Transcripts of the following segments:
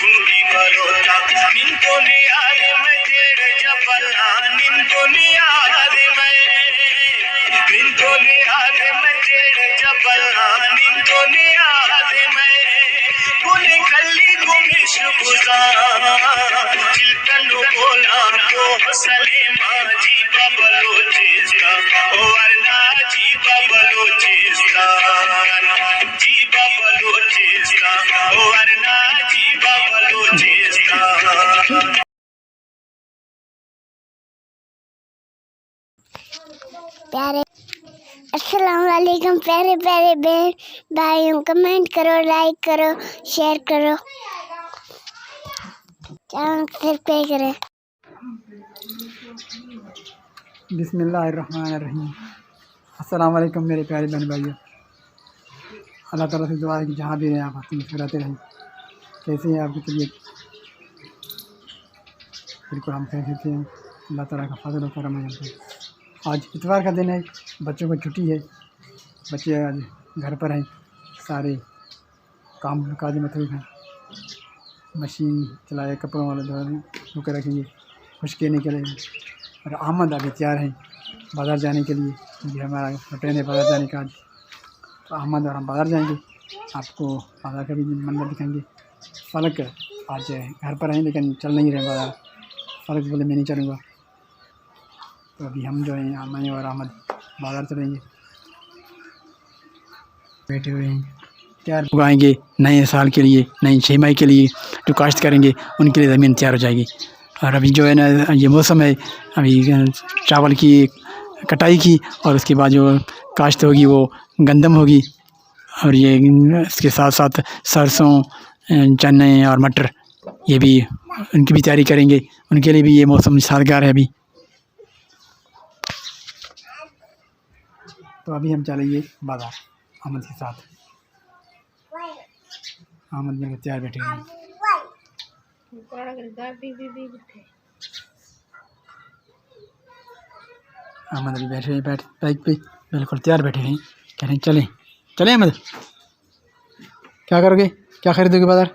घूरी बरोता निंतोने आरे मैं जेड़ जपला निंतोने आरे मैं जेड़ जपला निंतोने आरे मैं गुने कल्ली गुमिश गुजा चिलकनु बोला को हसले माजी बबलोचिस्ता ओ वरना जी बबलोचिस्तान जी बबलोचिस्तान ओ वरना जी बबलोचिस्तान। प्यारे अस्सलाम वालेकुम प्यारे प्यारे बहन भाइयों, कमेंट करो, लाइक करो, शेयर करो, चैनल सब्सक्राइब करें। बिस्मिल्लाहिर्रहमानिर्रहीम। अस्सलाम वालेकुम मेरे प्यारे बहन भाइयों। अल्लाह ताला से दुआ है कि जहाँ भी रहें आप हंसी मुस्कुराते रहें। कैसे हैं आपकी तबीयत? बिल्कुल हम कैसे थे। अल्लाह ताला का फजल और करम है हम पे। आज इतवार का दिन है, बच्चों को छुट्टी है, बच्चे आज घर पर हैं, सारे काम काज में मसरूफ़ हैं। मशीन चलाए, कपड़ों वाले धो के रखेंगे खुश्क निकले। और अहमद अभी तैयार हैं बाज़ार जाने के लिए, क्योंकि हमारा ट्रेन है बाज़ार जाने का आज। तो अहमद और हम बाज़ार जाएंगे, आपको बाज़ार का भी मंजर दिखाएंगे। फ़लक आज घर पर हैं लेकिन चल नहीं रहे बाज़ार। फ़लक बोले मैं नहीं चलूँगा, तो अभी हम जो हैं मैं और अहमद बाज़ार चलेंगे। बैठे हुए हैं, तैयार उगाएँगे नए साल के लिए, नई छमाही के लिए जो काश्त करेंगे उनके लिए ज़मीन तैयार हो जाएगी। और अभी जो है ना ये मौसम है अभी चावल की कटाई की, और उसके बाद जो काश्त होगी वो गंदम होगी। और ये इसके साथ साथ सरसों, चने और मटर, ये भी उनकी भी तैयारी करेंगे। उनके लिए भी ये मौसम साजगार है अभी। तो अभी हम चलेंगे बाज़ार अहमद के साथ। अहमद मेरे तैयार बैठे हैं। अहमद अभी बैठे हैं बाइक पे, बिल्कुल तैयार बैठे हैं। कह रहे हैं चलें चलें अहमद। क्या करोगे, क्या खरीदोगे बाज़ार?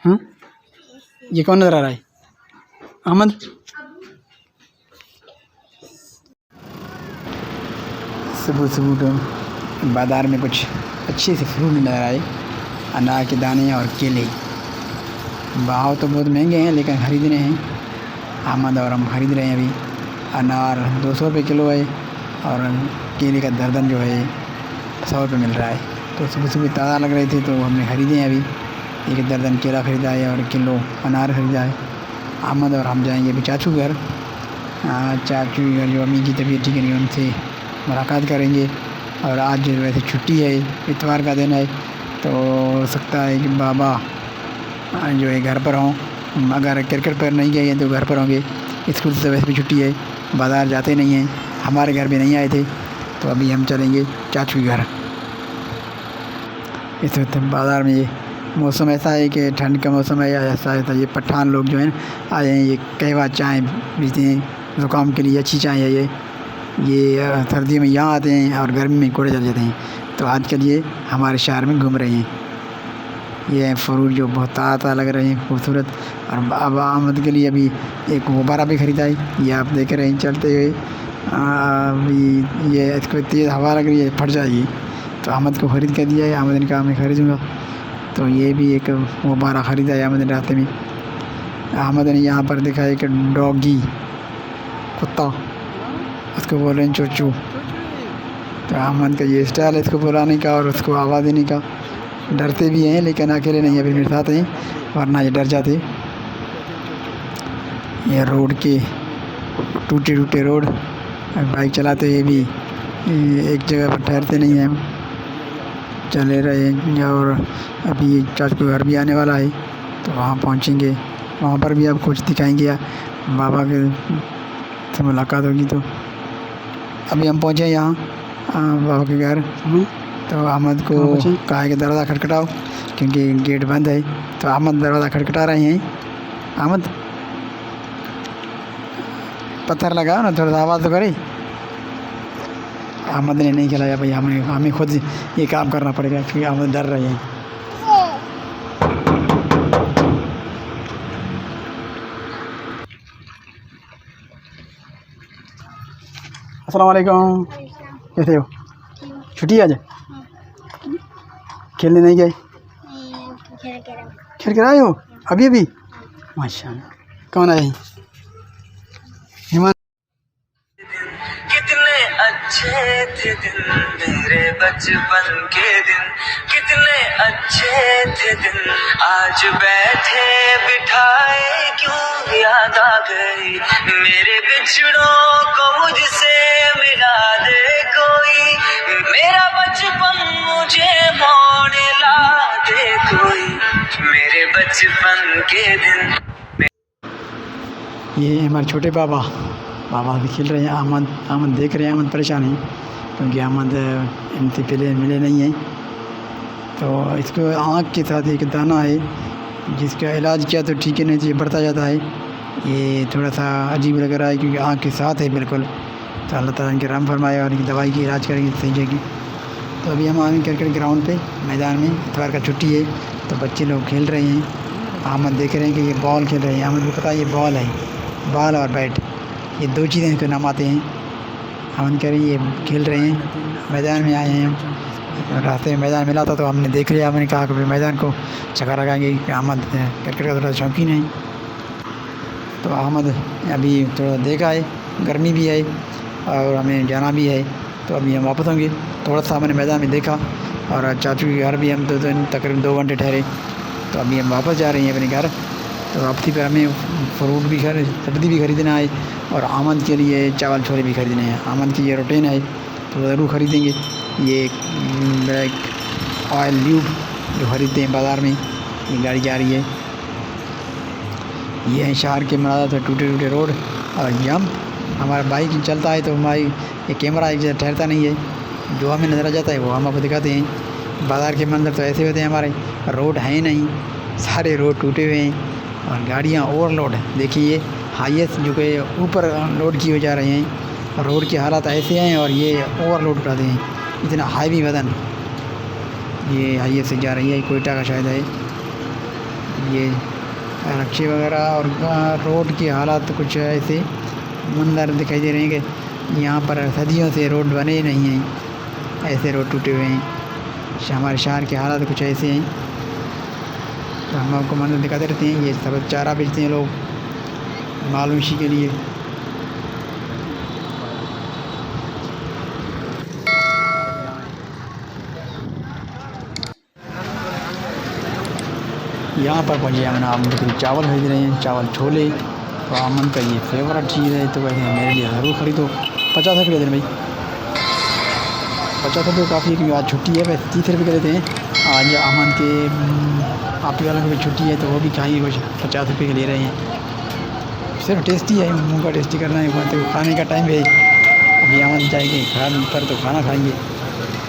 हाँ, ये कौन नज़र आ रहा है? अहमद सुबह सुबह तो बाज़ार में कुछ अच्छे से फ्रूट नज़र आए, अनार के दाने और केले। भाव तो बहुत महंगे हैं लेकिन ख़रीद रहे हैं। अहमद और हम ख़रीद रहे हैं अभी। अनार 200 रुपये किलो है और केले का दर्जन जो है 100 रुपये मिल रहा है। तो सुबह सुबह ताज़ा लग रहे थे तो हमने ख़रीदे हैं अभी। एक दर्जन केला ख़रीदा है और किलो अनार ख़रीदा है। अहमद और हम जाएंगे अभी चाचू घर। चाचू घर जो अम्मी की तबीयत ठीक नहीं, उनसे मुलाकात करेंगे। और आज वैसे छुट्टी है, इतवार का दिन है, तो हो सकता है कि बाबा जो है घर पर हों। अगर क्रिकेट पर नहीं गए हैं तो घर पर होंगे। स्कूल से वैसे भी छुट्टी है, बाज़ार जाते नहीं हैं, हमारे घर भी नहीं आए थे। तो अभी हम चलेंगे चाचू के घर। इस वक्त बाज़ार में ये मौसम ऐसा है कि ठंड का मौसम है, ऐसा है। तो ये पठान लोग जो हैं आए हैं, ये कहवा चाय पीते हैं, ज़ुकाम के लिए अच्छी चाय है ये सर्दी में यहाँ आते हैं और गर्मी में कोड़े चले जाते हैं। तो आजकल ये हमारे शहर में घूम रहे हैं। ये फ्रूट जो बहुत ताज़ा लग रहे हैं, खूबसूरत। और अब अहमद के लिए अभी एक गुब्बारा भी ख़रीदा है, ये आप देख रहे हैं चलते हुए। अभी ये इसको तेज़ हवा लग रही है, फट जाएगी। तो अहमद को ख़रीद कर दिया है, अहमद ने कहा मैं ख़रीदूँगा। तो ये भी एक गुब्बारा ख़रीदा है अहमद ने रास्ते में। अहमद ने यहाँ पर देखा है कि डॉगी कुत्ता, उसको बोल रहे हैं चूचू। तो अहमद का ये स्टाइल है इसको बुलाने का और उसको आवाज़ देने का। डरते भी हैं लेकिन अकेले नहीं, अभी मेरे साथ हैं, वरना ये डर जाते। ये रोड के टूटे टूटे रोड, बाइक चलाते हुए भी एक जगह पर ठहरते नहीं हैं, हम चले रहे हैं। और अभी चाचू का घर भी आने वाला है, तो वहाँ पहुँचेंगे, वहाँ पर भी आप कुछ दिखाएंगे। बाबा के से मुलाकात होगी। तो अभी हम पहुँचे यहाँ बाबा के घर। तो अहमद को कहा है कि दरवाज़ा खटखटाओ, क्योंकि गेट बंद है। तो अहमद दरवाज़ा खटखटा रहे हैं। अहमद पत्थर लगाओ ना, थोड़ा सा आवाज़ तो करे। अहमद ने नहीं खिलाया भाई, हमें खुद ये काम करना पड़ेगा क्योंकि अहमद डर रहे हैं। अस्सलाम वालेकुम, कैसे हो? छुट्टी आज? खेलने नहीं गए? खेल कर आए हो अभी अभी? माशाल्लाह। कौन आए? कितने अच्छे थे दिन मेरे बचपन के दिन, कितने अच्छे थे दिन, आज बैठे बिठाए क्यों याद आ गई, मेरे बिछड़ों को मुझसे मिला दे कोई, मेरा बचपन मुझे मोड़ ला दे कोई, मेरे बचपन के दिन। ये हमारे छोटे बाबा भी खेल रहे हैं। अहमद देख रहे हैं। अहमद परेशान है क्योंकि अहमद इनसे पहले मिले नहीं हैं। तो इसको आँख के साथ एक दाना है जिसका इलाज किया तो ठीक है, नहीं तो ये बढ़ता जाता है। ये थोड़ा सा अजीब लग रहा है क्योंकि आँख के साथ है बिल्कुल। तो अल्लाह ताला इनके रहम फरमाए और इनकी दवाई की इलाज करेंगे सही जाएगी। तो अभी हम आए क्रिकेट ग्राउंड पे मैदान में, इतवार का छुट्टी है तो बच्चे लोग खेल रहे हैं। अहमद देख रहे हैं कि ये बॉल खेल रहे हैं। अहमद को पता है ये बॉल है, बॉल और बैट, ये दो चीज़ें इनको नाम आते हैं। हम कह रहे हैं ये खेल रहे हैं, मैदान में आए हैं हम। रास्ते में मैदान मिला था तो हमने देख लिया। हमने कहा कि मैदान को चक्कर लगाएंगे। अहमद क्रिकेट का थोड़ा शौकीन है। तो अहमद अभी थोड़ा देखा है, गर्मी भी है और हमें जाना भी है, तो अभी हम वापस होंगे। थोड़ा सा हमने मैदान में देखा और चाचू के घर भी हम तकरीबन 2 घंटे ठहरे, तो अभी हम वापस जा रहे हैं अपने घर। तो वापसी पर हमें फ्रूट भी सब्ज़ी भी ख़रीदना है और अहमद के लिए चावल छोले भी ख़रीदने हैं। अहमद की ये रूटीन है तो ज़रूर ख़रीदेंगे। ये ब्लैक ऑयल ल्यूब जो ख़रीदते हैं बाज़ार में, ये गाड़ी जा रही है। ये है शहर के मनाजा तो टूटे रोड और जम हमारा बाइक चलता है तो हमारी ये कैमरा एक जगह ठहरता नहीं है, जो हमें नज़र आ जाता है वो हम आपको दिखाते हैं। बाज़ार के मंजर तो ऐसे होते हैं हमारे, रोड है नहीं, सारे रोड टूटे हुए हैं और गाड़ियाँ ओवरलोड है। देखिए ये हाईएस्ट जो कि ऊपर लोड किए जा रहे हैं, रोड के हालात ऐसे हैं और ये ओवरलोड उठाते हैं, इतना हाईवी वजन। ये हाईएस्ट से जा रही है, कोयटा का शायद है। ये रक्शे वगैरह और रोड के हालात कुछ ऐसे मंजर दिखाई दे रहे हैं कि यहाँ पर सदियों से रोड बने नहीं हैं, ऐसे रोड टूटे हुए हैं। हमारे शहर के हालात कुछ ऐसे हैं तो हम आपको मंजर दिखाते रहते हैं। ये सब चारा बेचते हैं लोग मालूशी के लिए। यहाँ पर पहुँचे हमने, आप चावल खरीद रहे हैं, चावल छोले। तो अमन का ये फेवरेट चीज़ है तो कहते हैं मेरे लिए ज़रूर ख़रीदो। 50 रुपये देते हैं भाई, 50 रुपये काफ़ी है क्योंकि आज छुट्टी है। वैसे 30 रुपये के देते हैं। आज अमन के आप ही वालों को भी छुट्टी है तो वो भी खाएंगे कुछ, 50 रुपये के ले रहे हैं। सिर्फ टेस्टी है, मुँह का टेस्टी करना है। तो खाने का टाइम है, अभी अमन जाएंगे घर पर तो खाना खाएंगे।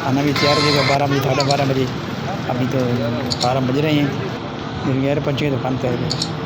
खाना भी तैयार हो जाएगा 12 बजे, 12:30 बजे। अभी तो 12 बज रहे हैं, घर पहुँचे तो खाना तैयार करें।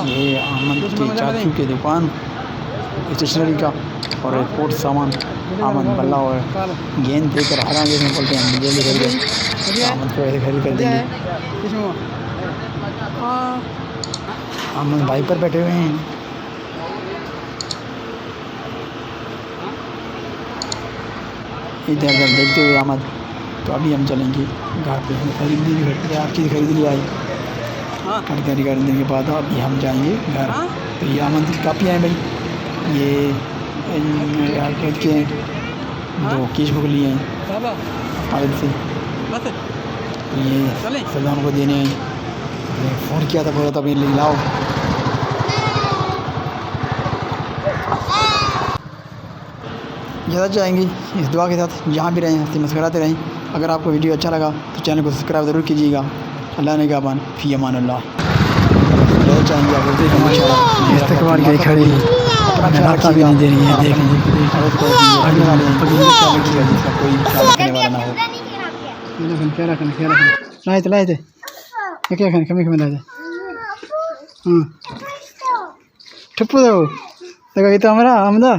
ये अमन के चाचू की दुकान स्टेशनरी का और स्पोर्ट्स सामान। अमन बल्ला और गेंद देकर हरा गेंद में बोलते हैं, जल्दी खरीदे। अमन को ऐसे खरीद कर देंगे। अमन बाइक पर बैठे हुए हैं। इधर उधर देखते हुए अमन। तो अभी हम चलेंगे घर पे, हम खरीदने भी आपकी खरीद लिया है। खरीदारी करने के बाद अभी हम जाएंगे घर। तो ये अमन की कापियाँ हैं भाई, ये के 2 केश बुक लिए हैं कॉलेज से। ये सलाम को देने फ़ोन किया था, बोला था अभी लाओ। ज़्यादा जाएंगे इस दुआ के साथ, जहाँ भी रहें हंसते मुस्कराते रहें। अगर आपको वीडियो अच्छा लगा तो चैनल को सब्सक्राइब ज़रूर कीजिएगा। अल्लाह ने कहा फ़ी अमानिल्लाह। ज़्यादा चाहेंगे आप इस्तेमाल के खड़ी रास्ता भी नहीं दे रही है, देखें कोई करने वाला ना हो। लाए क्या कमी लाए ठप्पू दो देखो, ये तो हमारा आमदा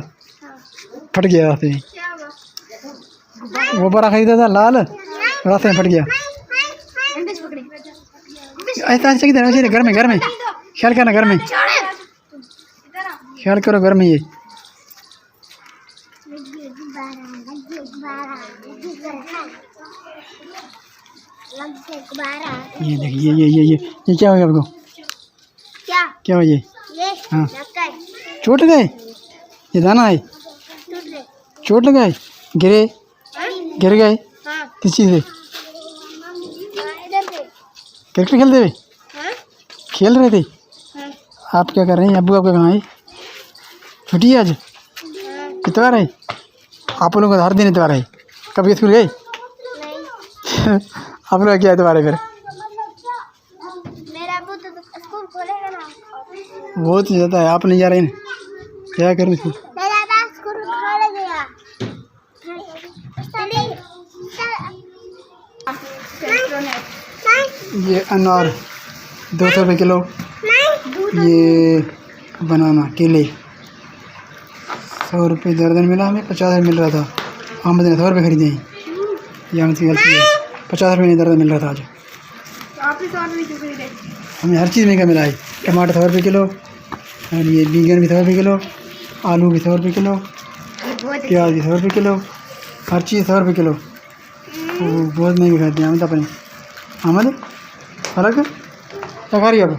फट गया रास्ते में। वो बड़ा खरीदा था लाल, रास्ते में फट गया। ऐसा ऐसे किधर घर में ख्याल करना, घर में ख्याल करो, घर में ये ये देखिए ये क्या हो गया आपको? क्या हो ये? हाँ चोट गए? ये दाना है? चोट लगा है? गिर गए? किस चीज़ से? क्रिकेट खेलते हुए? खेल रहे थे? आप क्या कर रहे हैं? अब्बू आपका कहाँ है? छुट्टी है आज? इतवार है? आप लोगों का हर दिन इतवार है? कभी स्कूल गए? आप लोग क्या इतवार है फिर? बहुत ज़्यादा है, आप नहीं जा रहे हैं? क्या करूँ इसको? ये अनार 200 रुपये किलो। ये बनाना केले 100 रुपये दर्जन मिला, हमें 50 रुपये मिल रहा था। अहमद ने 100 रुपये खरीदे हैं। ये हमसे गलती है, 50 रुपये नहीं दर्जन मिल रहा था आज। हमें हर चीज़ महंगा मिला है। टमाटर 100 रुपये किलो, और ये बैंगन भी 100 रुपये किलो, आलू भी 100 रुपये किलो, प्याज भी 100 रुपये किलो, हर चीज़ 100 रुपये किलो। बहुत महंगी खाते हैं हम तो अपने। अहमद फर्क क्या खा रही है आप?